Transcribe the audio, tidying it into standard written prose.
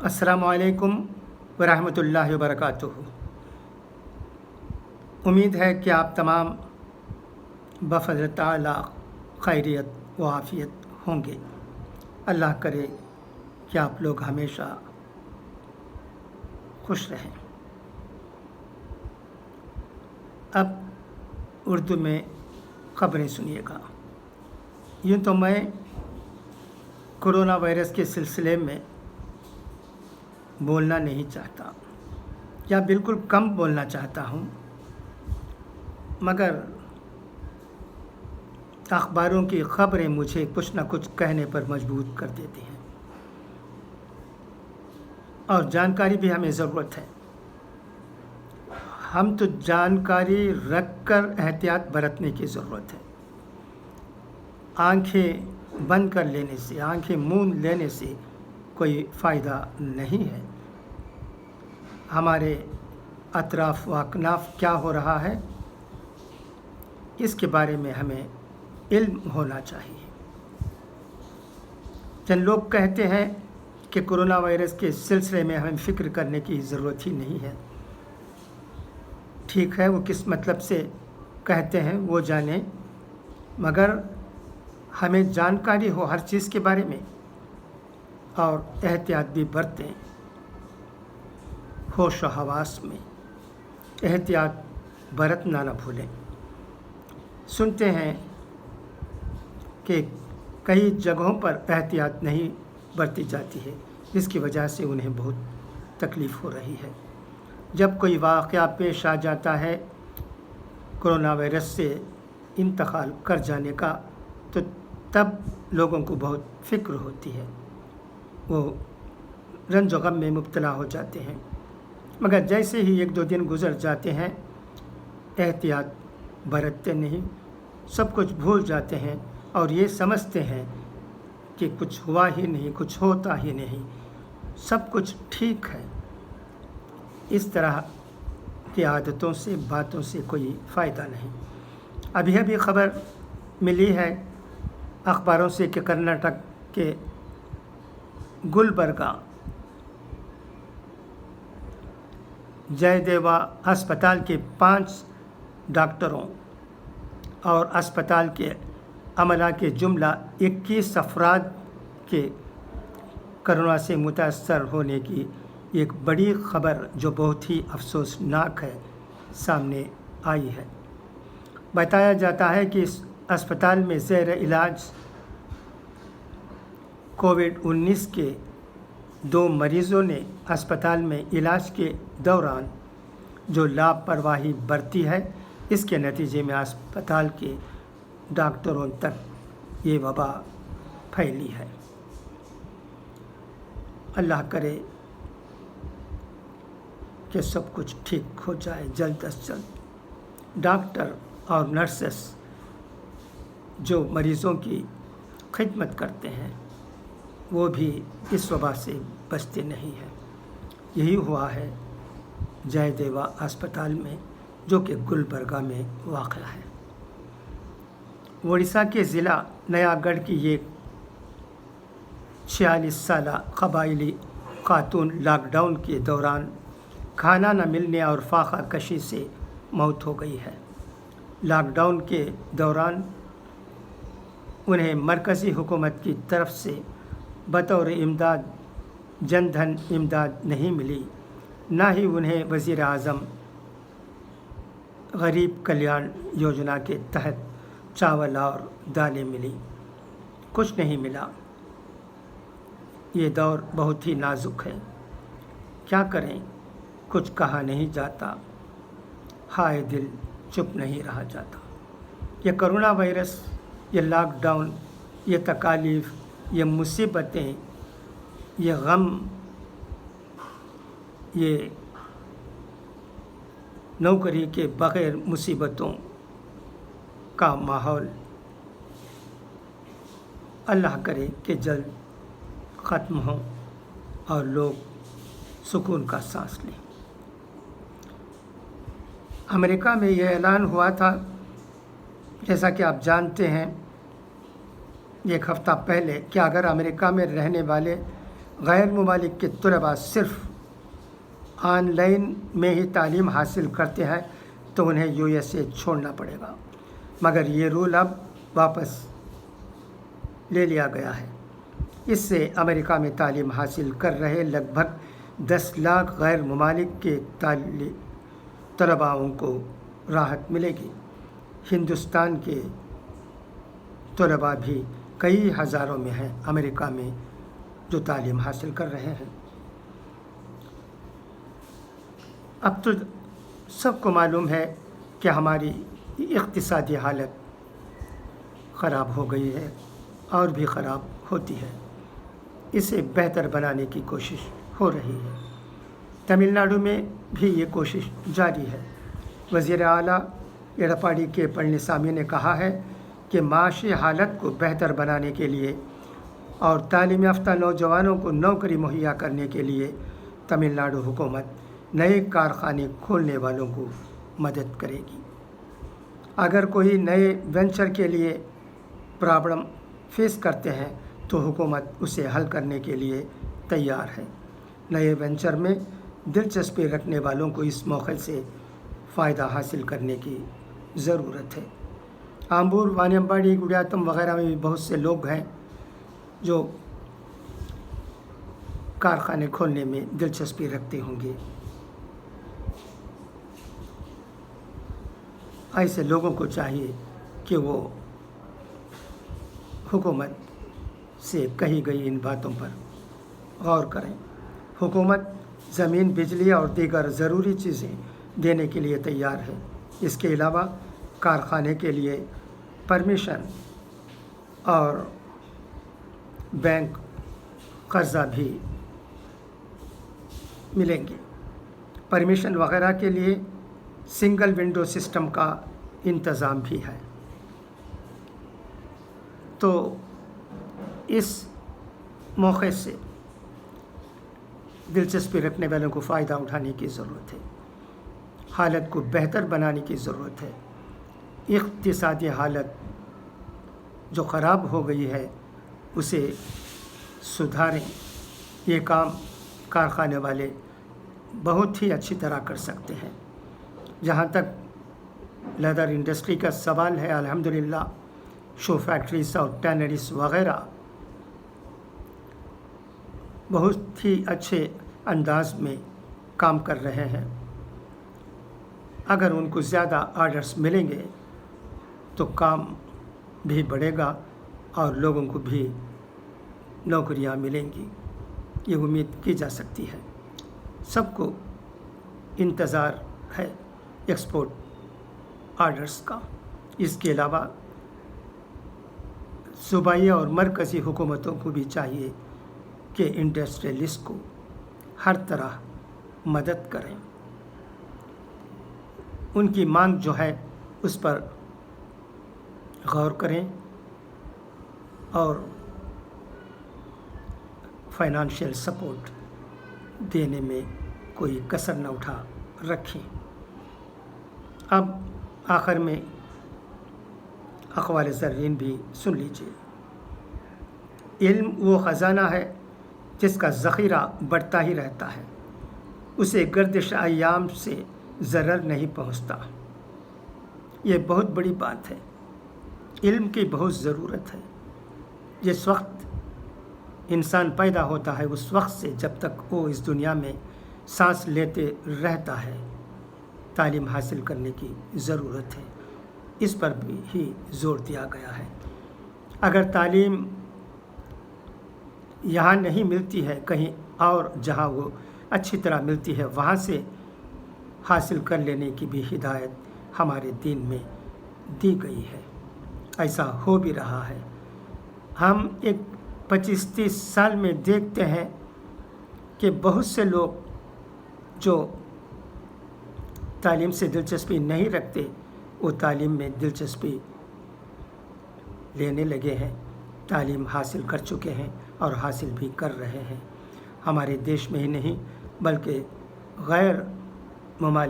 अस्सलामु अलैकुम वरहमतुल्लाहि वबरकातुहू। उम्मीद है कि आप तमाम बफ़ज़्ल ताला खैरियत व आफ़ियत होंगे। अल्लाह करे कि आप लोग हमेशा खुश रहें। अब उर्दू में ख़बरें सुनिएगा। यूँ तो मैं कोरोना वायरस के सिलसिले में बोलना नहीं चाहता या बिल्कुल कम बोलना चाहता हूँ, मगर अखबारों की ख़बरें मुझे कुछ न कुछ कहने पर मजबूर कर देती हैं और जानकारी भी हमें ज़रूरत है। हम तो जानकारी रख कर एहतियात बरतने की ज़रूरत है। आंखें बंद कर लेने से, आंखें मूंद लेने से कोई फ़ायदा नहीं है। हमारे अतराफ़ व अकनाफ़ क्या हो रहा है, इसके बारे में हमें इल्म होना चाहिए। चंद लोग कहते हैं कि कोरोना वायरस के सिलसिले में हमें फ़िक्र करने की ज़रूरत ही नहीं है। ठीक है, वो किस मतलब से कहते हैं वो जाने, मगर हमें जानकारी हो हर चीज़ के बारे में और एहतियात भी बरतें। होश व हवास में एहतियात बरतना न भूलें। सुनते हैं कि कई जगहों पर एहतियात नहीं बरती जाती है, जिसकी वजह से उन्हें बहुत तकलीफ़ हो रही है। जब कोई वाक़या पेश आ जाता है कोरोना वायरस से इंतकाल कर जाने का, तो तब लोगों को बहुत फ़िक्र होती है, वो रंज व गम में मुब्तला हो जाते हैं। मगर जैसे ही एक दो दिन गुज़र जाते हैं, एहतियात बरतते नहीं, सब कुछ भूल जाते हैं और ये समझते हैं कि कुछ हुआ ही नहीं, कुछ होता ही नहीं, सब कुछ ठीक है। इस तरह की आदतों से, बातों से कोई फ़ायदा नहीं। अभी ख़बर मिली है अखबारों से कि कर्नाटक के गुलबर्गा जयदेवा अस्पताल के 5 डॉक्टरों और अस्पताल के अमला के जुमला 21 अफराद के कोरोना से मुतासर होने की एक बड़ी ख़बर, जो बहुत ही अफसोसनाक है, सामने आई है। बताया जाता है कि इस अस्पताल में ज़ेर इलाज कोविड-19 के 2 मरीज़ों ने अस्पताल में इलाज के दौरान जो लापरवाही बरती है, इसके नतीजे में अस्पताल के डॉक्टरों तक ये वबा फैली है। अल्लाह करे कि सब कुछ ठीक हो जाए जल्द अज जल्द। डॉक्टर और नर्सेस जो मरीज़ों की खिदमत करते हैं, वो भी इस वबा से बचते नहीं हैं। यही हुआ है जयदेवा अस्पताल में, जो कि गुलबर्गा में वाक़या है। उड़ीसा के ज़िला नयागढ़ की ये 46 साला क़बाइली खातून लॉकडाउन के दौरान खाना न मिलने और फाका कशी से मौत हो गई है। लॉकडाउन के दौरान उन्हें मरकज़ी हुकूमत की तरफ से बतौर इमदाद जन धन इमदाद नहीं मिली, ना ही उन्हें वज़ीर आज़म गरीब कल्याण योजना के तहत चावल और दालें मिली। कुछ नहीं मिला। ये दौर बहुत ही नाजुक है। क्या करें, कुछ कहा नहीं जाता, हाय दिल चुप नहीं रहा जाता। ये कोरोना वायरस, ये लॉकडाउन, ये तकालीफ़, ये मुसीबतें, ये गम, ये नौकरी के बग़ैर मुसीबतों का माहौल, अल्लाह करे कि जल्द ख़त्म हो और लोग सुकून का सांस लें। अमेरिका में यह ऐलान हुआ था, जैसा कि आप जानते हैं, एक हफ़्ता पहले, कि अगर अमेरिका में रहने वाले غیر ممالک کے طلباء صرف آن لائن میں ہی تعلیم حاصل کرتے ہیں تو انہیں USA چھوڑنا پڑے گا، مگر یہ رول اب واپس لے لیا گیا ہے۔ اس سے امریکہ میں تعلیم حاصل کر رہے لگ بھگ 10 لاکھ غیر ممالک کے طلباؤں کو راحت ملے گی۔ ہندوستان کے طلباء بھی کئی ہزاروں میں ہیں امریکہ میں جو تعلیم حاصل کر رہے ہیں۔ اب تو سب کو معلوم ہے کہ ہماری اقتصادی حالت خراب ہو گئی ہے اور بھی خراب ہوتی ہے، اسے بہتر بنانے کی کوشش ہو رہی ہے۔ تمل ناڈو میں بھی یہ کوشش جاری ہے۔ وزیر اعلیٰ ایڈاپاڈی کے پلنی نے کہا ہے کہ معاشی حالت کو بہتر بنانے کے لیے اور تعلیم یافتہ نوجوانوں کو نوکری مہیا کرنے کے لیے تمل ناڈو حکومت نئے کارخانے کھولنے والوں کو مدد کرے گی۔ اگر کوئی نئے وینچر کے لیے پرابلم فیس کرتے ہیں تو حکومت اسے حل کرنے کے لیے تیار ہے۔ نئے وینچر میں دلچسپی رکھنے والوں کو اس موقع سے فائدہ حاصل کرنے کی ضرورت ہے۔ آمبور، وانیمباڑی، گڈیاتم وغیرہ میں بھی بہت سے لوگ ہیں جو کارخانے کھولنے میں دلچسپی رکھتے ہوں گے۔ ایسے لوگوں کو چاہیے کہ وہ حکومت سے کہی گئی ان باتوں پر غور کریں۔ حکومت زمین، بجلی اور دیگر ضروری چیزیں دینے کے لیے تیار ہے۔ اس کے علاوہ کارخانے کے لیے پرمیشن اور بینک قرضہ بھی ملیں گے۔ پرمیشن وغیرہ کے لیے سنگل ونڈو سسٹم کا انتظام بھی ہے۔ تو اس موقع سے دلچسپی رکھنے والوں کو فائدہ اٹھانے کی ضرورت ہے، حالت کو بہتر بنانے کی ضرورت ہے۔ اقتصادی حالت جو خراب ہو گئی ہے اسے سدھاریں۔ یہ کام کارخانے والے بہت ہی اچھی طرح کر سکتے ہیں۔ جہاں تک لیدر انڈسٹری کا سوال ہے، الحمدللہ شو فیکٹریز اور ٹینریز وغیرہ بہت ہی اچھے انداز میں کام کر رہے ہیں۔ اگر ان کو زیادہ آرڈرز ملیں گے تو کام بھی بڑھے گا اور لوگوں کو بھی نوکریاں ملیں گی، یہ امید کی جا سکتی ہے۔ سب کو انتظار ہے ایکسپورٹ آرڈرز کا۔ اس کے علاوہ صوبائی اور مرکزی حکومتوں کو بھی چاہیے کہ انڈسٹریلسٹ کو ہر طرح مدد کریں، ان کی مانگ جو ہے اس پر غور کریں اور فائنانشیل سپورٹ دینے میں کوئی کسر نہ اٹھا رکھیں۔ اب آخر میں اقوال زرین بھی سن لیجیے۔ علم وہ خزانہ ہے جس کا ذخیرہ بڑھتا ہی رہتا ہے، اسے گردش ایام سے ضرر نہیں پہنچتا۔ یہ بہت بڑی بات ہے۔ علم کی بہت ضرورت ہے۔ جس وقت انسان پیدا ہوتا ہے اس وقت سے جب تک وہ اس دنیا میں سانس لیتے رہتا ہے تعلیم حاصل کرنے کی ضرورت ہے۔ اس پر بھی زور دیا گیا ہے۔ اگر تعلیم یہاں نہیں ملتی ہے، کہیں اور جہاں وہ اچھی طرح ملتی ہے وہاں سے حاصل کر لینے کی بھی ہدایت ہمارے دین میں دی گئی ہے۔ ایسا ہو بھی رہا ہے۔ ہم ایک 25-30 سال میں دیکھتے ہیں کہ بہت سے لوگ جو تعلیم سے دلچسپی نہیں رکھتے وہ تعلیم میں دلچسپی لینے لگے ہیں، تعلیم حاصل کر چکے ہیں اور حاصل بھی کر رہے ہیں۔ ہمارے دیش میں ہی نہیں بلکہ غیر ممالک